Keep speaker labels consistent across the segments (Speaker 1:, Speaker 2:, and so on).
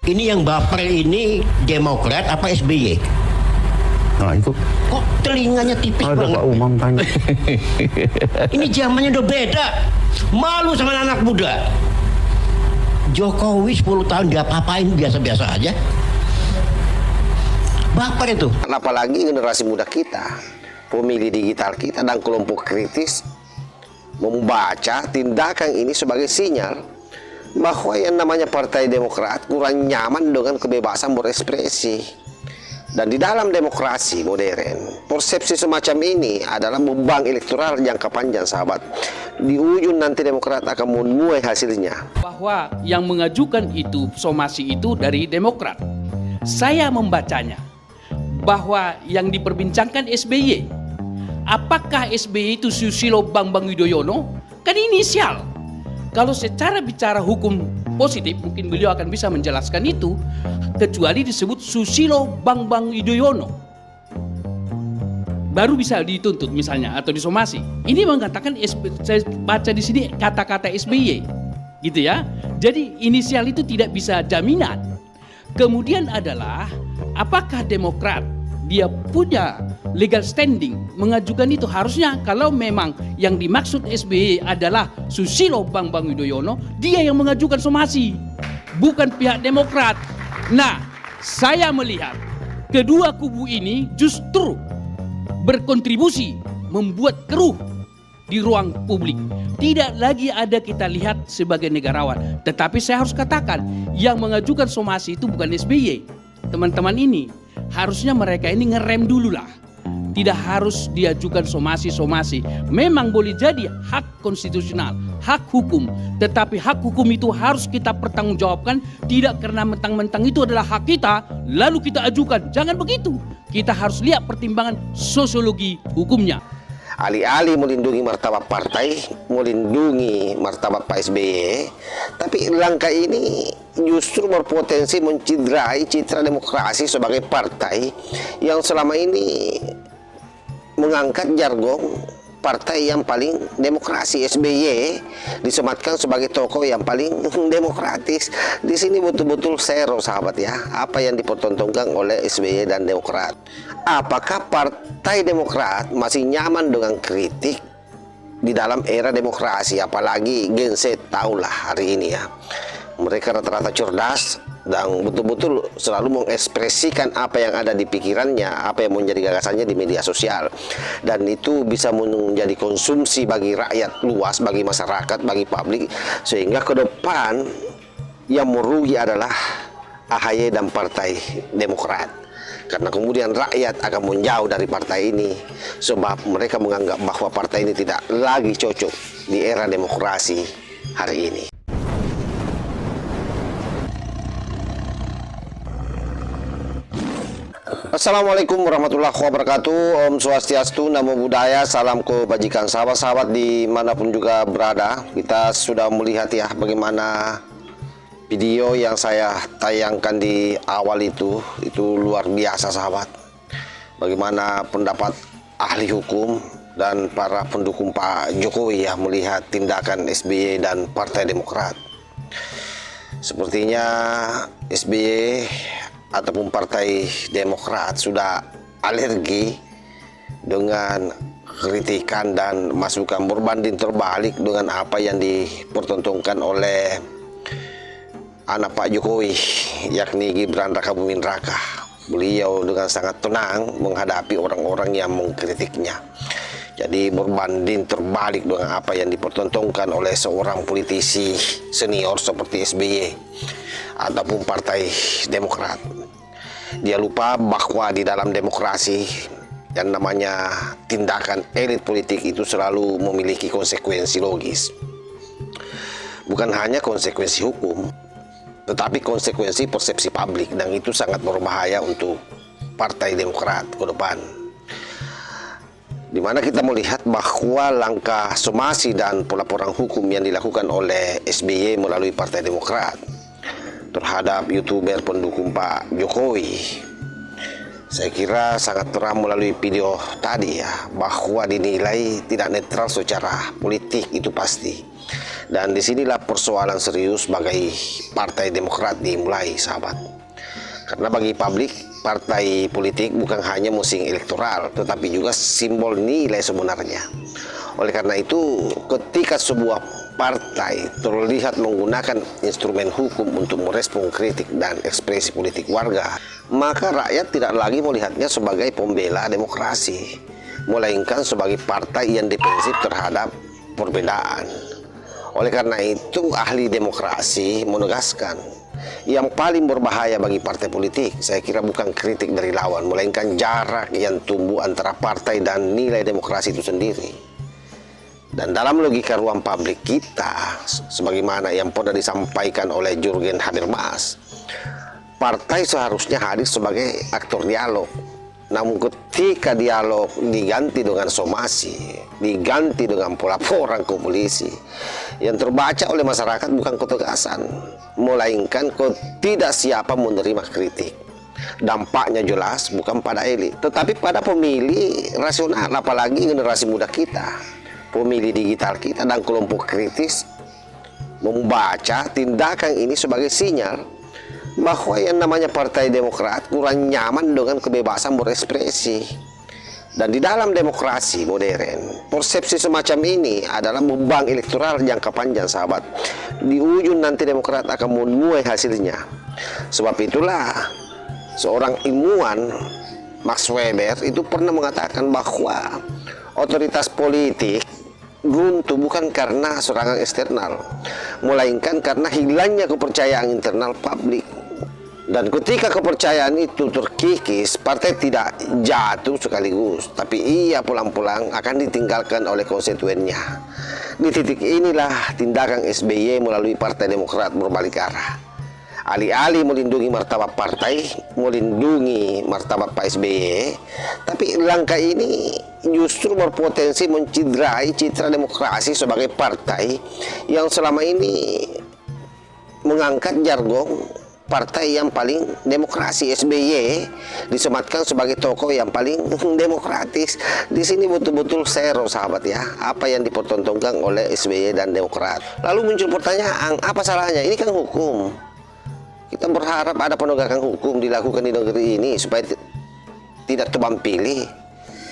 Speaker 1: Ini yang baper ini Demokrat apa SBY?
Speaker 2: Nah itu
Speaker 1: Kok telinganya tipis
Speaker 2: ada
Speaker 1: banget?
Speaker 2: Pak Umam tanya.
Speaker 1: Ini zamannya udah beda. Malu sama anak muda. Jokowi 10 tahun dia apa-apain biasa-biasa aja. Baper itu.
Speaker 3: Apalagi generasi muda kita, pemilih digital kita dan kelompok kritis membaca tindakan ini sebagai sinyal bahwa yang namanya Partai Demokrat kurang nyaman dengan kebebasan berekspresi. Dan di dalam demokrasi modern, persepsi semacam ini adalah beban elektoral jangka panjang, sahabat. Di ujung nanti Demokrat akan menuai hasilnya.
Speaker 4: Bahwa yang mengajukan itu, somasi itu dari Demokrat. Saya membacanya bahwa yang diperbincangkan SBY. Apakah SBY itu Susilo Bambang Yudhoyono? Kan inisial. Kalau secara bicara hukum positif, mungkin beliau akan bisa menjelaskan itu, kecuali disebut Susilo Bambang Yudhoyono. Baru bisa dituntut misalnya atau disomasi. Ini mengatakan, saya baca di sini kata-kata SBY, gitu ya. Jadi inisial itu tidak bisa jaminan. Kemudian adalah apakah Demokrat dia punya legal standing mengajukan itu? Harusnya kalau memang yang dimaksud SBY adalah Susilo Bambang Yudhoyono, dia yang mengajukan somasi, bukan pihak Demokrat. Nah, saya melihat kedua kubu ini justru berkontribusi membuat keruh di ruang publik. Tidak lagi ada kita lihat sebagai negarawan. Tetapi saya harus katakan, yang mengajukan somasi itu bukan SBY. Teman-teman ini, harusnya mereka ini ngerem dulu lah. Tidak harus diajukan somasi-somasi. Memang boleh jadi hak konstitusional, hak hukum. Tetapi hak hukum itu harus kita pertanggungjawabkan. Tidak karena mentang-mentang itu adalah hak kita, lalu kita ajukan. Jangan begitu. Kita harus lihat pertimbangan sosiologi hukumnya.
Speaker 3: Alih-alih melindungi martabat partai, melindungi martabat Pak SBY, tapi langkah ini justru berpotensi menciderai citra demokrasi sebagai partai yang selama ini mengangkat jargon partai yang paling demokrasi. SBY disematkan sebagai tokoh yang paling demokratis. Di sini betul-betul zero, sahabat ya, apa yang dipertontonkan oleh SBY dan Demokrat. Apakah Partai Demokrat masih nyaman dengan kritik di dalam era demokrasi? Apalagi Gen Z, tahulah hari ini ya, mereka rata-rata cerdas dan betul-betul selalu mengekspresikan apa yang ada di pikirannya, apa yang menjadi gagasannya di media sosial. Dan itu bisa menjadi konsumsi bagi rakyat luas, bagi masyarakat, bagi publik. Sehingga ke depan yang merugi adalah AHY dan Partai Demokrat. Karena kemudian rakyat akan menjauh dari partai ini, sebab mereka menganggap bahwa partai ini tidak lagi cocok di era demokrasi hari ini. Assalamualaikum warahmatullahi wabarakatuh. Om Swastiastu, Namo Buddhaya, salam kebajikan. Sahabat-sahabat dimanapun juga berada, kita sudah melihat ya bagaimana video yang saya tayangkan di awal itu luar biasa, sahabat. Bagaimana pendapat ahli hukum dan para pendukung Pak Jokowi ya melihat tindakan SBY dan Partai Demokrat. Sepertinya SBY ataupun Partai Demokrat sudah alergi dengan kritikan dan masukan berbanding terbalik dengan apa yang dipertontonkan oleh anak Pak Jokowi, yakni Gibran Rakabuming Raka. Beliau dengan sangat tenang menghadapi orang-orang yang mengkritiknya. Jadi berbanding terbalik dengan apa yang dipertontonkan oleh seorang politisi senior seperti SBY ataupun Partai Demokrat. Dia lupa bahwa di dalam demokrasi yang namanya tindakan elit politik itu selalu memiliki konsekuensi logis. Bukan hanya konsekuensi hukum, tetapi konsekuensi persepsi publik, dan itu sangat berbahaya untuk Partai Demokrat ke depan. Di mana kita melihat bahwa langkah somasi dan pelaporan hukum yang dilakukan oleh SBY melalui Partai Demokrat terhadap YouTuber pendukung Pak Jokowi, saya kira sangat terang melalui video tadi ya, bahwa dinilai tidak netral secara politik itu pasti. Dan disinilah persoalan serius bagi Partai Demokrat dimulai, sahabat. Karena bagi publik, partai politik bukan hanya musim elektoral, tetapi juga simbol nilai sebenarnya. Oleh karena itu, ketika sebuah partai terlihat menggunakan instrumen hukum untuk merespon kritik dan ekspresi politik warga, maka rakyat tidak lagi melihatnya sebagai pembela demokrasi, melainkan sebagai partai yang defensif terhadap perbedaan. Oleh karena itu, ahli demokrasi menegaskan, yang paling berbahaya bagi partai politik, saya kira bukan kritik dari lawan, melainkan jarak yang tumbuh antara partai dan nilai demokrasi itu sendiri. Dan dalam logika ruang publik kita, sebagaimana yang pernah disampaikan oleh Jurgen Habermas, partai seharusnya hadir sebagai aktor dialog. Namun ketika dialog diganti dengan somasi, diganti dengan pelaporan ke polisi, yang terbaca oleh masyarakat bukan ketegasan, melainkan ketidaksiapan menerima kritik. Dampaknya jelas bukan pada elit, tetapi pada pemilih rasional, apalagi generasi muda kita, pemilih digital kita dan kelompok kritis membaca tindakan ini sebagai sinyal bahwa yang namanya Partai Demokrat kurang nyaman dengan kebebasan berekspresi. Dan di dalam demokrasi modern, persepsi semacam ini adalah beban elektoral jangka panjang, sahabat. Di ujung nanti Demokrat akan menuai hasilnya. Sebab itulah seorang ilmuwan, Max Weber, itu pernah mengatakan bahwa otoritas politik runtuh bukan karena serangan eksternal, melainkan karena hilangnya kepercayaan internal publik. Dan ketika kepercayaan itu terkikis, partai tidak jatuh sekaligus, tapi ia pulang-pulang akan ditinggalkan oleh konstituennya. Di titik inilah tindakan SBY melalui Partai Demokrat berbalik arah. Alih-alih melindungi martabat partai, melindungi martabat Pak SBY, tapi langkah ini justru berpotensi menciderai citra demokrasi sebagai partai yang selama ini mengangkat jargon partai yang paling demokrasi. SBY disematkan sebagai tokoh yang paling demokratis. Di sini betul-betul zero, sahabat ya, apa yang dipertontonkan oleh SBY dan Demokrat. Lalu muncul pertanyaan, apa salahnya? Ini kan hukum. Kita berharap ada penegakan hukum dilakukan di negeri ini supaya tidak tebang pilih.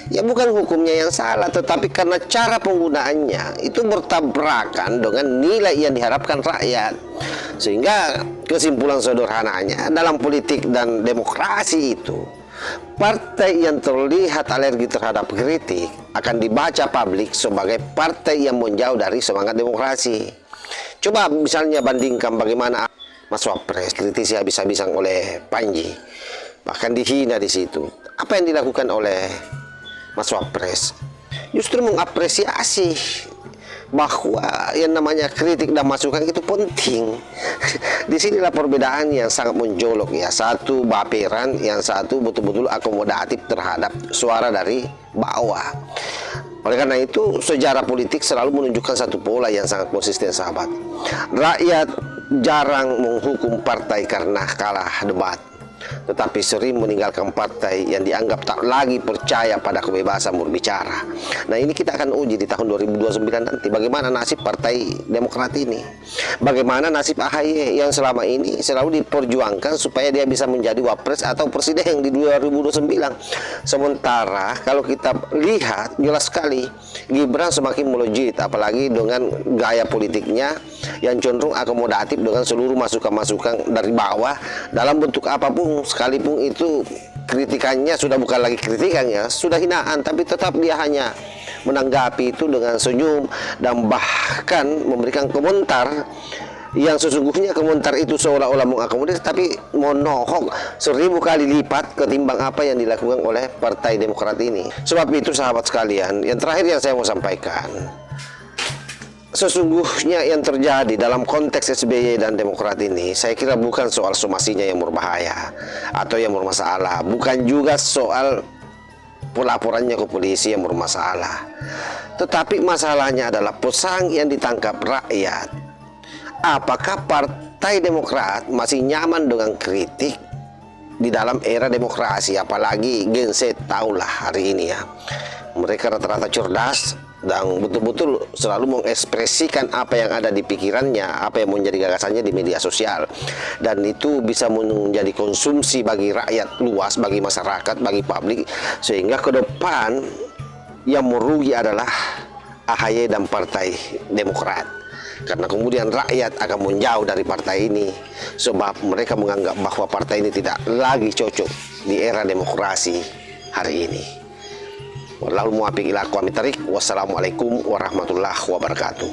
Speaker 3: Ya bukan hukumnya yang salah, tetapi karena cara penggunaannya itu bertabrakan dengan nilai yang diharapkan rakyat. Sehingga kesimpulan sederhananya dalam politik dan demokrasi itu, partai yang terlihat alergi terhadap kritik akan dibaca publik sebagai partai yang menjauh dari semangat demokrasi. Coba misalnya bandingkan bagaimana Mas Wapres kritisi habis-habisan oleh Panji, bahkan dihina di situ. Apa yang dilakukan oleh Mas Wapres? Justru mengapresiasi bahwa yang namanya kritik dan masukan itu penting. Disinilah perbedaan yang sangat menjolok ya. Satu baperan, yang satu betul-betul akomodatif terhadap suara dari bawah. Oleh karena itu, sejarah politik selalu menunjukkan satu pola yang sangat konsisten, sahabat. Rakyat jarang menghukum partai karena kalah debat, tetapi sering meninggalkan partai yang dianggap tak lagi percaya pada kebebasan berbicara. Nah, ini kita akan uji di tahun 2029 nanti, bagaimana nasib Partai Demokrat ini, bagaimana nasib AHY yang selama ini selalu diperjuangkan supaya dia bisa menjadi wapres atau presiden di 2029. Sementara kalau kita lihat jelas sekali Gibran semakin melejit, apalagi dengan gaya politiknya yang cenderung akomodatif dengan seluruh masukan-masukan dari bawah dalam bentuk apapun, sekalipun itu kritikannya sudah bukan lagi kritikannya, sudah hinaan, tapi tetap dia hanya menanggapi itu dengan senyum dan bahkan memberikan komentar yang sesungguhnya komentar itu seolah-olah mengakomodir, tapi monohok 1000 kali lipat ketimbang apa yang dilakukan oleh Partai Demokrat ini. Sebab itu, sahabat sekalian, yang terakhir yang saya mau sampaikan, sesungguhnya yang terjadi dalam konteks SBY dan Demokrat ini, saya kira bukan soal somasinya yang berbahaya atau yang bermasalah, bukan juga soal pelaporannya ke polisi yang bermasalah, tetapi masalahnya adalah pesan yang ditangkap rakyat. Apakah Partai Demokrat masih nyaman dengan kritik di dalam era demokrasi? Apalagi Gen Z, tahulah hari ini ya, mereka rata-rata cerdas, dan betul-betul selalu mengekspresikan apa yang ada di pikirannya, apa yang menjadi gagasannya di media sosial, dan itu bisa menjadi konsumsi bagi rakyat luas, bagi masyarakat, bagi publik, sehingga ke depan yang merugi adalah AHY dan Partai Demokrat, karena kemudian rakyat akan menjauh dari partai ini sebab mereka menganggap bahwa partai ini tidak lagi cocok di era demokrasi hari ini. Wallahu muwaffiq ila aqwamit thariq. Wassalamualaikum warahmatullahi wabarakatuh.